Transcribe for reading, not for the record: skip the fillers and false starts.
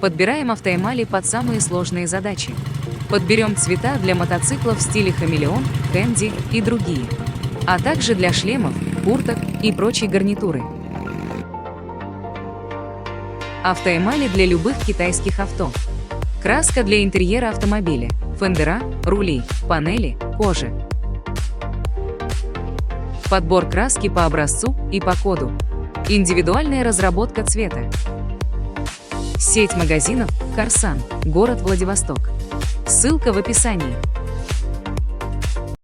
Подбираем автоэмали под самые сложные задачи. Подберем цвета для мотоциклов в стиле хамелеон, кэнди и другие, а также для шлемов, курток и прочей гарнитуры. Автоэмали для любых китайских авто. Краска для интерьера автомобиля, фендера, рулей, панели, кожи. Подбор краски по образцу и по коду. Индивидуальная разработка цвета. Сеть магазинов «Карсан», город Владивосток. Ссылка в описании.